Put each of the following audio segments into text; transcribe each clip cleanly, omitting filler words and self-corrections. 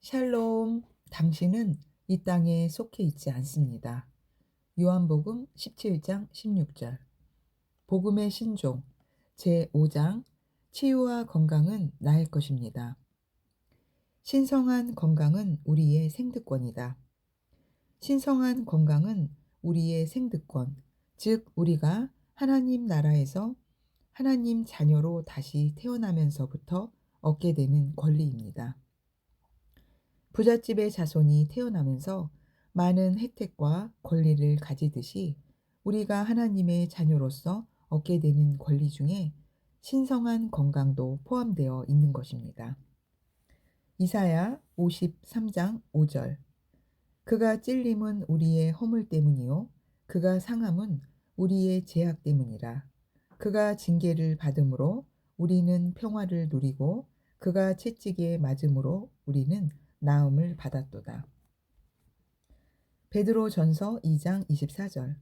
샬롬, 당신은 이 땅에 속해 있지 않습니다. 요한복음 17장 16절. 복음의 신종 제5장 치유와 건강은 나의 것입니다. 신성한 건강은 우리의 생득권이다. 신성한 건강은 우리의 생득권, 즉 우리가 하나님 나라에서 하나님 자녀로 다시 태어나면서부터 얻게 되는 권리입니다. 부잣집의 자손이 태어나면서 많은 혜택과 권리를 가지듯이 우리가 하나님의 자녀로서 얻게 되는 권리 중에 신성한 건강도 포함되어 있는 것입니다. 이사야 53장 5절. 그가 찔림은 우리의 허물 때문이요 그가 상함은 우리의 죄악 때문이라. 그가 징계를 받음으로 우리는 평화를 누리고 그가 채찍에 맞음으로 우리는 나음을 받았도다. 베드로전서 2장 24절.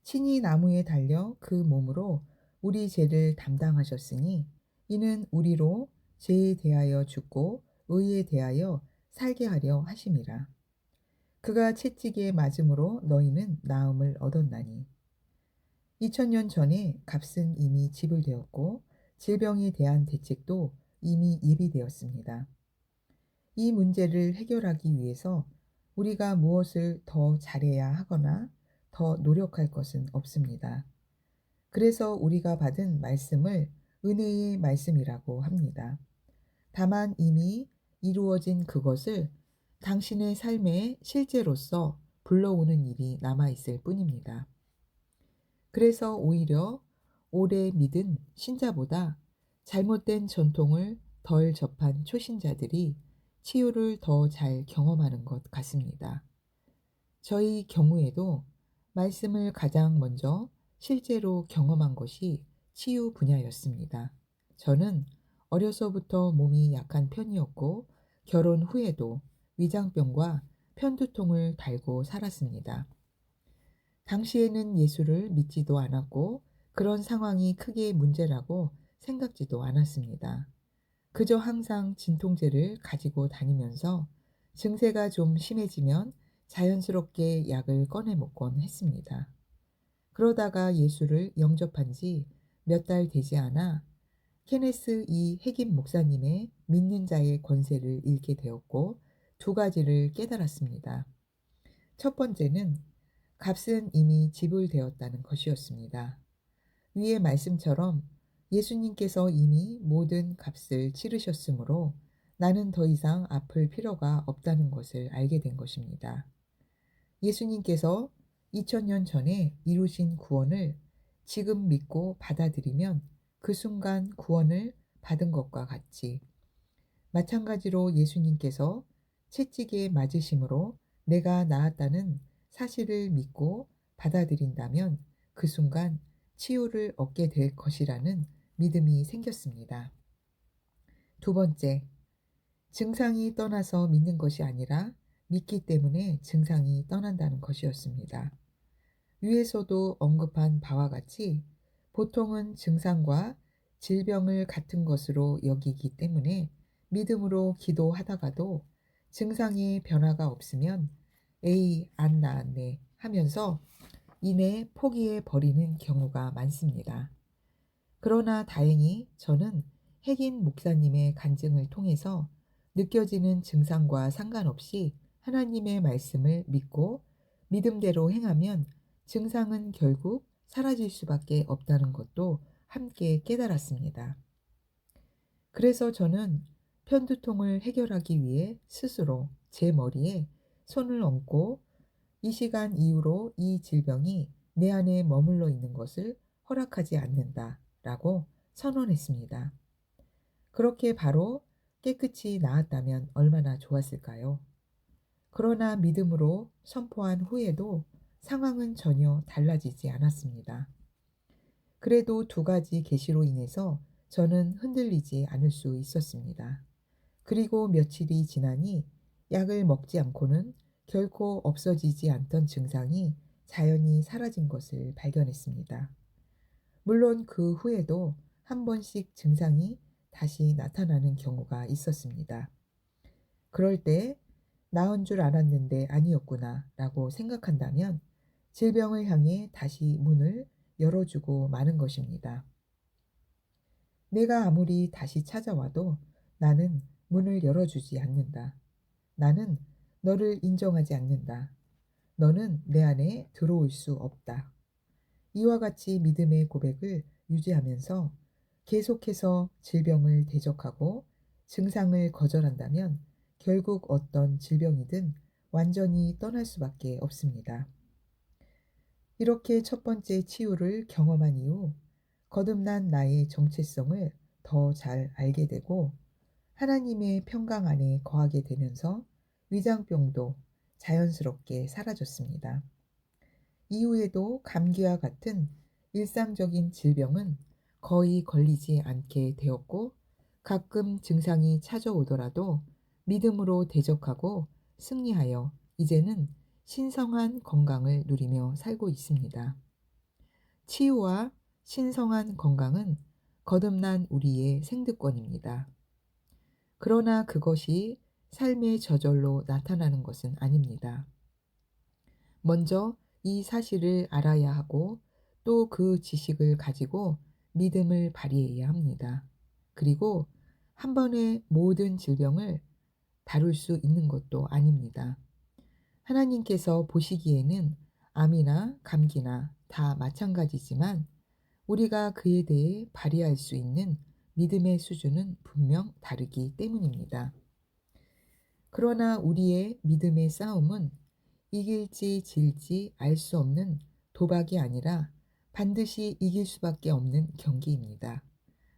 친히 나무에 달려 그 몸으로 우리 죄를 담당하셨으니 이는 우리로 죄에 대하여 죽고 의에 대하여 살게 하려 하심이라. 그가 채찍에 맞음으로 너희는 나음을 얻었나니. 2000년 전에 값은 이미 지불되었고 질병에 대한 대책도 이미 예비되었습니다. 이 문제를 해결하기 위해서 우리가 무엇을 더 잘해야 하거나 더 노력할 것은 없습니다. 그래서 우리가 받은 말씀을 은혜의 말씀이라고 합니다. 다만 이미 이루어진 그것을 당신의 삶에 실제로서 불러오는 일이 남아있을 뿐입니다. 그래서 오히려 오래 믿은 신자보다 잘못된 전통을 덜 접한 초신자들이 치유를 더 잘 경험하는 것 같습니다. 저희 경우에도 말씀을 가장 먼저 실제로 경험한 것이 치유 분야였습니다. 저는 어려서부터 몸이 약한 편이었고 결혼 후에도 위장병과 편두통을 달고 살았습니다. 당시에는 예수를 믿지도 않았고 그런 상황이 크게 문제라고 생각지도 않았습니다. 그저 항상 진통제를 가지고 다니면서 증세가 좀 심해지면 자연스럽게 약을 꺼내 먹곤 했습니다. 그러다가 예수를 영접한 지 몇 달 되지 않아 케네스 이 핵임 목사님의 믿는 자의 권세를 읽게 되었고 두 가지를 깨달았습니다. 첫 번째는 값은 이미 지불되었다는 것이었습니다. 위의 말씀처럼 예수님께서 이미 모든 값을 치르셨으므로 나는 더 이상 아플 필요가 없다는 것을 알게 된 것입니다. 예수님께서 2000년 전에 이루신 구원을 지금 믿고 받아들이면 그 순간 구원을 받은 것과 같이 마찬가지로 예수님께서 채찍에 맞으심으로 내가 나았다는 사실을 믿고 받아들인다면 그 순간 치유를 얻게 될 것이라는 믿음이 생겼습니다. 두 번째, 증상이 떠나서 믿는 것이 아니라 믿기 때문에 증상이 떠난다는 것이었습니다. 위에서도 언급한 바와 같이 보통은 증상과 질병을 같은 것으로 여기기 때문에 믿음으로 기도하다가도 증상에 변화가 없으면 에이, 안 나았네 하면서 이내 포기해 버리는 경우가 많습니다. 그러나 다행히 저는 핵인 목사님의 간증을 통해서 느껴지는 증상과 상관없이 하나님의 말씀을 믿고 믿음대로 행하면 증상은 결국 사라질 수밖에 없다는 것도 함께 깨달았습니다. 그래서 저는 편두통을 해결하기 위해 스스로 제 머리에 손을 얹고 이 시간 이후로 이 질병이 내 안에 머물러 있는 것을 허락하지 않는다라고 선언했습니다. 그렇게 바로 깨끗이 나았다면 얼마나 좋았을까요? 그러나 믿음으로 선포한 후에도 상황은 전혀 달라지지 않았습니다. 그래도 두 가지 계시로 인해서 저는 흔들리지 않을 수 있었습니다. 그리고 며칠이 지나니 약을 먹지 않고는 결코 없어지지 않던 증상이 자연히 사라진 것을 발견했습니다. 물론 그 후에도 한 번씩 증상이 다시 나타나는 경우가 있었습니다. 그럴 때 나은 줄 알았는데 아니었구나 라고 생각한다면 질병을 향해 다시 문을 열어주고 마는 것입니다. 내가 아무리 다시 찾아와도 나는 문을 열어주지 않는다. 나는 너를 인정하지 않는다. 너는 내 안에 들어올 수 없다. 이와 같이 믿음의 고백을 유지하면서 계속해서 질병을 대적하고 증상을 거절한다면 결국 어떤 질병이든 완전히 떠날 수밖에 없습니다. 이렇게 첫 번째 치유를 경험한 이후 거듭난 나의 정체성을 더 잘 알게 되고 하나님의 평강 안에 거하게 되면서 위장병도 자연스럽게 사라졌습니다. 이후에도 감기와 같은 일상적인 질병은 거의 걸리지 않게 되었고 가끔 증상이 찾아오더라도 믿음으로 대적하고 승리하여 이제는 신성한 건강을 누리며 살고 있습니다. 치유와 신성한 건강은 거듭난 우리의 생득권입니다. 그러나 그것이 삶의 저절로 나타나는 것은 아닙니다. 먼저 이 사실을 알아야 하고 또 그 지식을 가지고 믿음을 발휘해야 합니다. 그리고 한 번에 모든 질병을 다룰 수 있는 것도 아닙니다. 하나님께서 보시기에는 암이나 감기나 다 마찬가지지만 우리가 그에 대해 발휘할 수 있는 믿음의 수준은 분명 다르기 때문입니다. 그러나 우리의 믿음의 싸움은 이길지 질지 알 수 없는 도박이 아니라 반드시 이길 수밖에 없는 경기입니다.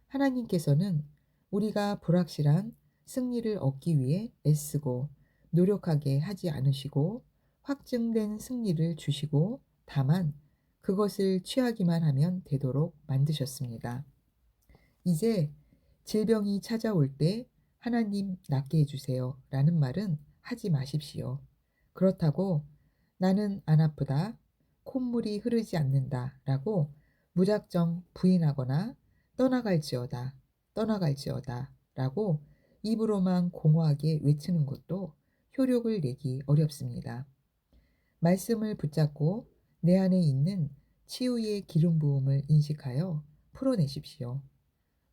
하나님께서는 우리가 불확실한 승리를 얻기 위해 애쓰고 노력하게 하지 않으시고 확증된 승리를 주시고 다만 그것을 취하기만 하면 되도록 만드셨습니다. 이제 질병이 찾아올 때 하나님 낫게 해주세요 라는 말은 하지 마십시오. 그렇다고 나는 안 아프다, 콧물이 흐르지 않는다 라고 무작정 부인하거나 떠나갈지어다 라고 입으로만 공허하게 외치는 것도 효력을 내기 어렵습니다. 말씀을 붙잡고 내 안에 있는 치유의 기름 부음을 인식하여 풀어내십시오.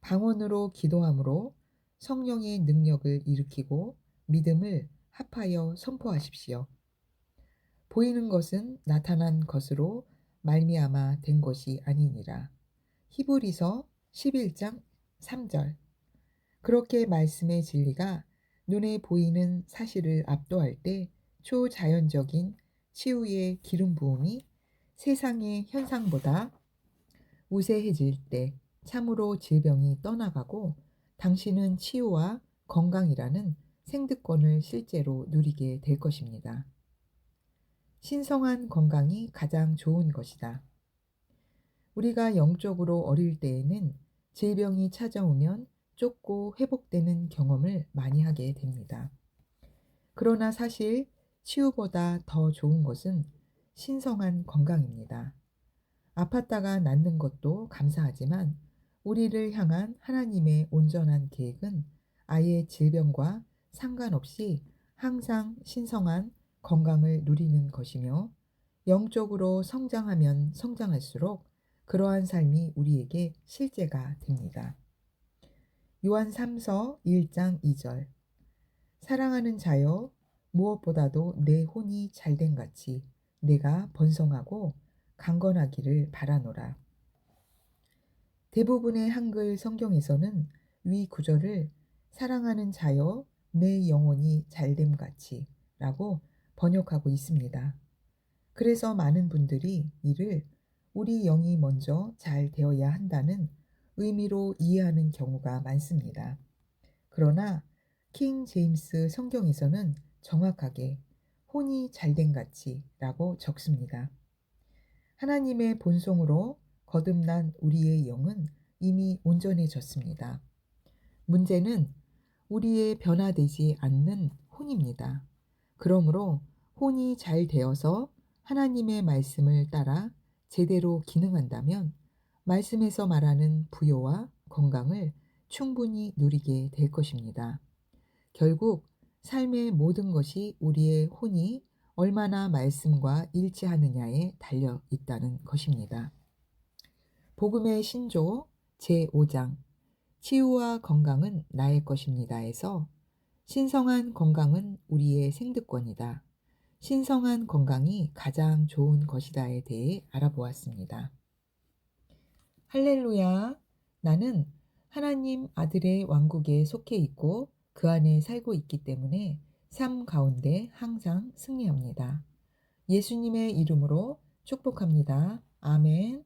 방언으로 기도함으로 성령의 능력을 일으키고 믿음을 합하여 선포하십시오. 보이는 것은 나타난 것으로 말미암아 된 것이 아니니라. 히브리서 11장 3절. 그렇게 말씀의 진리가 눈에 보이는 사실을 압도할 때 초자연적인 치유의 기름 부음이 세상의 현상보다 우세해질 때 참으로 질병이 떠나가고 당신은 치유와 건강이라는 생득권을 실제로 누리게 될 것입니다. 신성한 건강이 가장 좋은 것이다. 우리가 영적으로 어릴 때에는 질병이 찾아오면 쫓고 회복되는 경험을 많이 하게 됩니다. 그러나 사실 치유보다 더 좋은 것은 신성한 건강입니다. 아팠다가 낫는 것도 감사하지만 우리를 향한 하나님의 온전한 계획은 아예 질병과 상관없이 항상 신성한 건강을 누리는 것이며 영적으로 성장하면 성장할수록 그러한 삶이 우리에게 실제가 됩니다. 요한 3서 1장 2절. 사랑하는 자여 무엇보다도 내 혼이 잘된 같이 내가 번성하고 강건하기를 바라노라. 대부분의 한글 성경에서는 위 구절을 사랑하는 자여 내 영혼이 잘됨 같이 라고 번역하고 있습니다. 그래서 많은 분들이 이를 우리 영이 먼저 잘 되어야 한다는 의미로 이해하는 경우가 많습니다. 그러나 킹 제임스 성경에서는 정확하게 혼이 잘된 같이 라고 적습니다. 하나님의 본성으로 거듭난 우리의 영은 이미 온전해졌습니다. 문제는 우리의 변화되지 않는 혼입니다. 그러므로 혼이 잘 되어서 하나님의 말씀을 따라 제대로 기능한다면 말씀에서 말하는 부요와 건강을 충분히 누리게 될 것입니다. 결국 삶의 모든 것이 우리의 혼이 얼마나 말씀과 일치하느냐에 달려 있다는 것입니다. 복음의 신조 제5장 치유와 건강은 나의 것입니다에서 신성한 건강은 우리의 생득권이다. 신성한 건강이 가장 좋은 것이다에 대해 알아보았습니다. 할렐루야! 나는 하나님 아들의 왕국에 속해 있고 그 안에 살고 있기 때문에 삶 가운데 항상 승리합니다. 예수님의 이름으로 축복합니다. 아멘.